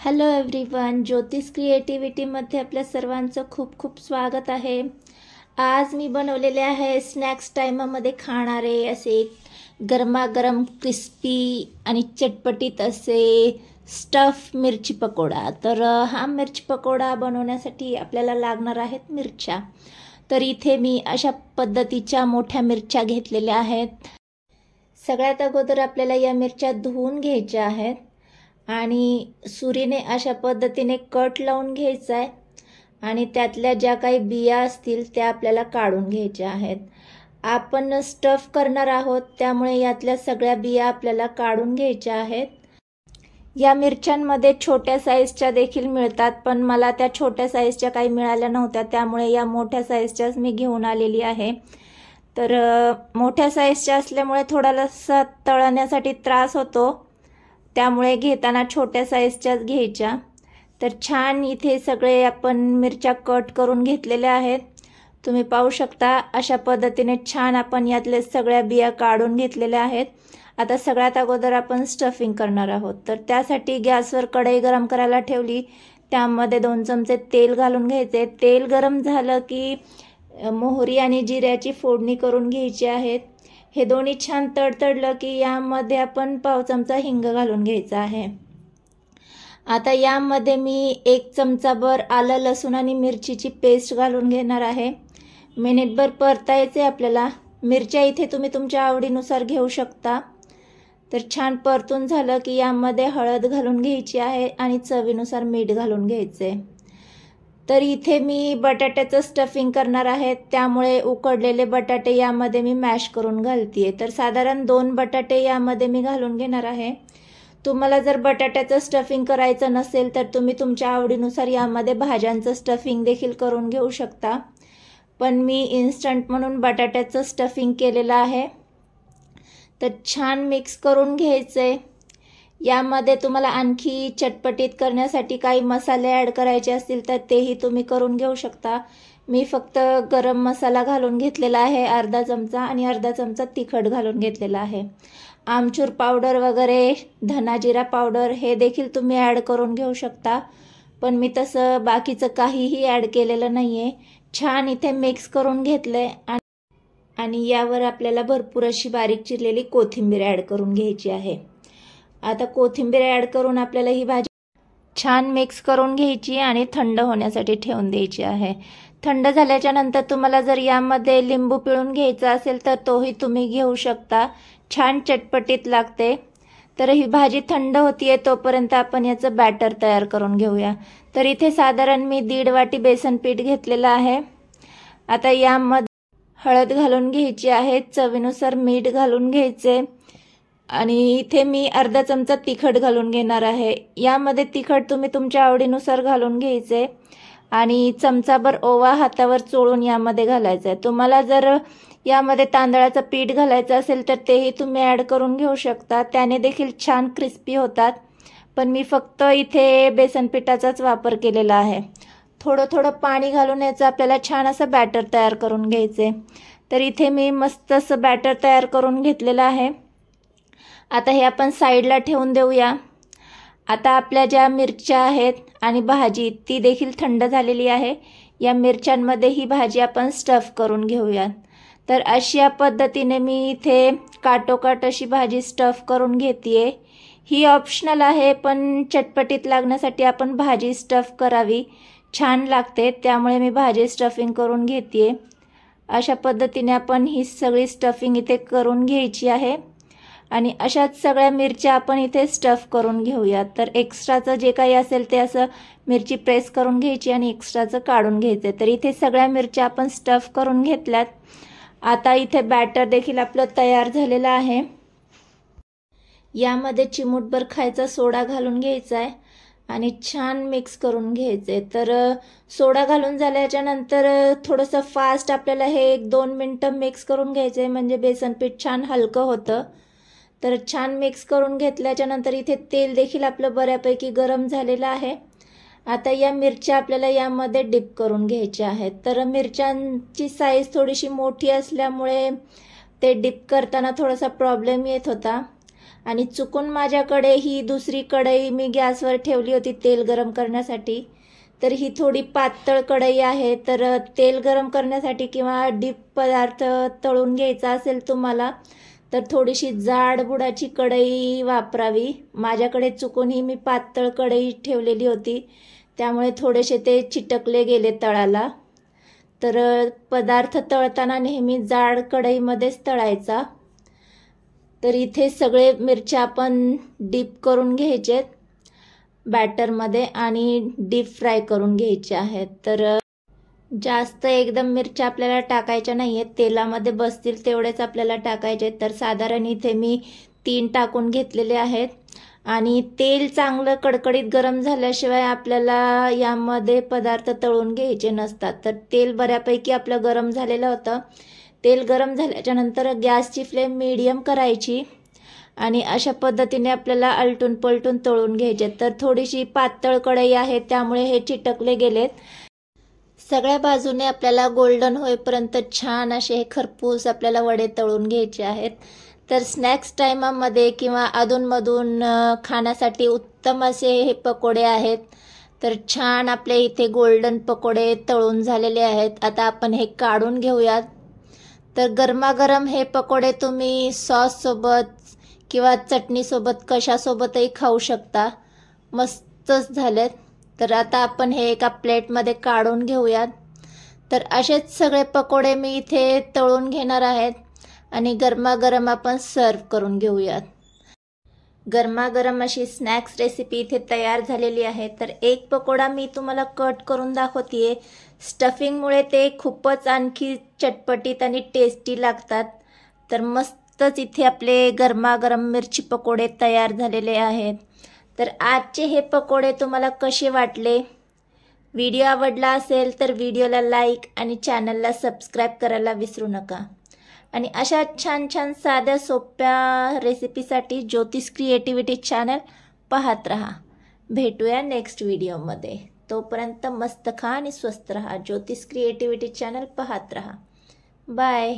Hello everyone, ज्योतिष क्रिएटिव्हिटीमध्ये आपल्या सर्वांचं खूप खूप स्वागत आहे। आज मी बनवलेले आहे स्नॅक्स टाईममध्ये खाणारे असे गरमागरम क्रिस्पी आणि चटपटीत असे स्टफ मिरची पकोडा। तर हा मिरची पकोडा बनवण्यासाठी आपल्याला लागणार आहेत मिरच्या। तर इथे मी अशा पद्धतीच्या मोठ्या मिरच्या घेतलेल्या आहेत। सगळ्यात अगोदर आपल्याला या मिरच्या धुवून घ्यायच्या आहेत आणि सुरीने अशा पद्धतीने कट लावून घ्यायचा आहे आणि त्यातल्या ज्या काही बिया असतील त्या आपल्याला काढून घ्यायच्या आहेत। आपण स्टफ करणार आहोत त्यामुळे यातल्या सगळ्या बिया आपल्याला काढून घ्यायच्या आहेत। या मिरच्यांमध्ये छोट्या साईजच्या देखील मिळतात, पण मला त्या छोट्या साईजच्या काही मिळाल्या नव्हत्या, त्यामुळे या मोठ्या साईजच्याच मी घेऊन आलेली आहे। तर मोठ्या साईजच्या असल्यामुळे थोडासा तळण्यासाठी त्रास होतो, त्यामुळे घेताना छोट्या साईजच्याच घ्यायच्या। तर छान इथे सगळे आपण मिरच्या कट करून घेतलेल्या आहेत। तुम्ही पाहू शकता अशा पद्धतीने छान आपण यातले सगळ्या बिया काढून घेतलेल्या आहेत। आता सगळ्यात अगोदर आपण स्टफिंग करणार आहोत। तर त्यासाठी गॅसवर कढई गरम करायला ठेवली, त्यामध्ये 2 चमचे तेल घालून घ्यायचे। तेल गरम झालं की मोहरी आणि जिऱ्याची फोडणी करून घ्यायची आहे। हे दोन्ही छान तडतडलं की यामध्ये आपण पाव चमचा हिंग घालून घ्यायचा आहे। आता यामध्ये मी 1 चमचाभर आलं लसूण आणि मिरचीची पेस्ट घालून घेणार आहे। मिनिटभर परतायचे आपल्याला। मिरच्या इथे तुम्ही तुमच्या आवडीनुसार घेऊ शकता। तर छान परतून झालं की यामध्ये हळद घालून घ्यायची आहे आणि चवीनुसार मीठ घालून घ्यायचे। तर इथे मी बटाट्याचं स्टफिंग करणार आहे, त्यामुळे उकडलेले बटाटे यामध्ये मी मॅश करून घालते। तर साधारण 2 बटाटे यामध्ये मी घालून घेणार आहे। तुम्हाला जर बटाट्याचं स्टफिंग करायचं नसेल तर तुम्ही तुमच्या आवडीनुसार यामध्ये भाज्यांचं स्टफिंग देखील करून घेऊ शकता, पण मी इन्स्टंट म्हणून बटाट्याचं स्टफिंग केलेलं आहे। तर छान मिक्स करून घ्यायचे। यामध्ये तुम्हाला आणखी चटपटीत करण्यासाठी काही मसाले ॲड करायचे असतील तर तेही तुम्ही करून घेऊ शकता। मी फक्त गरम मसाला घालून घेतलेला आहे अर्धा चमचा आणि अर्धा चमचा तिखट घालून घेतलेला आहे। आमचूर पावडर वगैरे धना जिरा पावडर हे देखील तुम्ही ॲड करून घेऊ शकता, पण मी तसं बाकीचं काहीही ॲड केलेलं नाही आहे। छान इथे मिक्स करून घेतले आणि यावर आपल्याला भरपूर अशी बारीक चिरलेली कोथिंबीर ॲड करून घ्यायची आहे। आता कोथिंबीर ॲड करून आपल्याला ही भाजी छान मिक्स करून घ्यायची आणि थंड होण्यासाठी ठेवून द्यायची आहे। थंड झाल्याच्या नंतर तुम्हाला जर यामध्ये लिंबू पिळून घ्यायचा असेल तर तोही तुम्ही घेऊ शकता। छान चटपटीत लागते। तर ही भाजी थंड होतीये तोपर्यंत आपण याचं बॅटर तयार करून घेऊया। तर इथे साधारण मी 1.5 वाटी बेसन पीठ घेतलेलं आहे। आता यामध्ये हळद घालून घ्यायची आहे, चवीनुसार मीठ घालून घ्यायचे आणि इथे मी अर्धा चमचा तिखट घालून घेणार आहे। यामध्ये तिखट तुम्ही तुमच्या आवडीनुसार घालून घ्यायचे आणि चमचाभर ओवा हातावर चोळून यामध्ये घालायचा आहे। तुम्हाला जर यामध्ये तांदळाचं पीठ घालायचं असेल तर तेही तुम्ही ॲड करून घेऊ शकता, त्याने देखील छान क्रिस्पी होतात, पण मी फक्त इथे बेसन पिठाचाच वापर केलेला आहे। थोडं थोडं पाणी घालून याचं आपल्याला छान असं बॅटर तयार करून घ्यायचे। तर इथे मी मस्त असं बॅटर तयार करून घेतलेलं आहे। आता हे आपण साईडला ठेवून देऊया। आता आपल्या ज्या मिरच्या आहेत आणि भाजी ती देखील थंड झालेली आहे। या मिरच्यांमध्ये ही भाजी आपण स्टफ करून घेऊया। तर अशा पद्धतीने मी इथे काटोकाट अशी भाजी स्टफ करून घेतेय। ही ऑप्शनल आहे, पण चटपटीत लागण्यासाठी आपण भाजी स्टफ करावी, छान लागते, त्यामुळे मी भाजी स्टफिंग करून घेतेय। अशा पद्धतीने आपण ही सगळी स्टफिंग इथे करून घ्यायची आहे आणि अशाच सगळ्या मिरच्या आपण इथे स्टफ करून घेऊया। तर एक्स्ट्राचं जे काही असेल ते असं मिरची प्रेस करून घ्यायची आणि एक्स्ट्राचं काढून घ्यायचं। तर इथे सगळ्या मिरच्या आपण स्टफ करून घेतल्यात। आता इथे बॅटर देखील आपलं तयार झालेलं आहे। यामध्ये चिमूटभर खायचा सोडा घालून घ्यायचा आहे आणि छान मिक्स करून घ्यायचे। तर सोडा घालून झाल्याच्या नंतर थोडंसं फास्ट आपल्याला हे 1-2 मिनटं मिक्स करून घ्यायचे, म्हणजे बेसन पीठ छान हलकं होतं। तर छान मिक्स करून घेतल्याच्या नंतर इथे तेल देखील आपलं बऱ्यापैकी गरम झालेलं आहे। आता या मिरच्या आपल्याला यामध्ये डिप करून घ्यायच्या आहेत। तर मिरच्यांची साईज थोडीशी मोठी असल्यामुळे ते डिप करताना थोडासा प्रॉब्लेम येत होता। आणि चुकून माझ्याकडे ही दुसरी कढई मी गॅसवर ठेवली होती तेल गरम करण्यासाठी, तर ही थोडी पातळ कढई आहे. तर तेल गरम करण्यासाठी किंवा डीप पदार्थ तळून घ्यायचा असेल तुम्हाला तर थोडीशी जाड बुडाची कढई वापरावी. माझ्याकडे चुकून ही मी पातळ कढई ठेवलेली होती, त्यामुळे थोडेसे ते चिटकले गेले तळाला. तर पदार्थ तळताना नेहमी जाड कढईमध्येच तळायचा. तर इथे सगळे मिरच्या आपण डीप करून घ्यायचेत बॅटरमध्ये आणि डीप फ्राय करून घ्यायचे आहेत. तर जास्त एकदम मिरच्या आपल्याला टाकायच्या नाही आहेत, तेलामध्ये बसतील तेवढेच आपल्याला टाकायचे. तर साधारण इथे मी 3 टाकून घेतलेले आहेत. आणि तेल चांगलं कडकडीत गरम झाल्याशिवाय आपल्याला यामध्ये पदार्थ तळून घ्यायचे नसतात. तर तेल बऱ्यापैकी आपलं गरम झालेलं होतं. तेल गरम झाल्याच्या नंतर गॅसची फ्लेम मीडियम करायची आणि अशा पद्धतीने आपल्याला आलटून पलटून तळून घ्यायचे. तर थोडीशी पातळ कढई आहे त्यामुळे हे चिटकले गेलेत. सगळ्या बाजूने आपल्याला गोल्डन होईपर्यंत छान असे हे खरपूस आपल्याला वडे तळून घ्यायचे आहेत. तर स्नॅक्स टायमामध्ये किंवा अधूनमधून खाण्यासाठी उत्तम असे हे पकोडे आहेत. तर छान आपले इथे गोल्डन पकोडे तळून झालेले आहेत. आता आपण हे काढून घेऊयात. तर गरमागरम हे पकोडे तुम्ही सॉससोबत किंवा चटणीसोबत कशासोबतही खाऊ शकता. मस्तच झालेत. तर आता आपण हे एका प्लेटमध्ये काढून घेऊयात. तर असेच सगळे पकोडे मी इथे तळून घेणार आहेत आणि गरमागरम आपण सर्व करून घेऊयात. गरमागरम अशी स्नॅक्स रेसिपी इथे तयार झालेली आहे. तर एक पकोडा मी तुम्हाला कट करून दाखवतेय. स्टफिंगमुळे ते खूपच आणखी चटपटीत आणि टेस्टी लागतात. तर मस्तच इथे आपले गरमागरम मिरची पकोडे तयार झालेले आहेत. तर आजचे हे पकोडे तुम्हाला कसे वाटले? व्हिडिओ आवडला असेल तर व्हिडिओला लाईक आणि चॅनलला सबस्क्राईब करायला विसरू नका. आणि अशा छान छान साध्या सोप्या रेसिपीसाठी ज्योतिष क्रिएटिव्हिटी चॅनल पाहत राहा. भेटूया नेक्स्ट व्हिडिओमध्ये. तोपर्यंत मस्त खा आणि स्वस्त राहा. ज्योतिष क्रिएटिव्हिटी चॅनल पाहत राहा. बाय.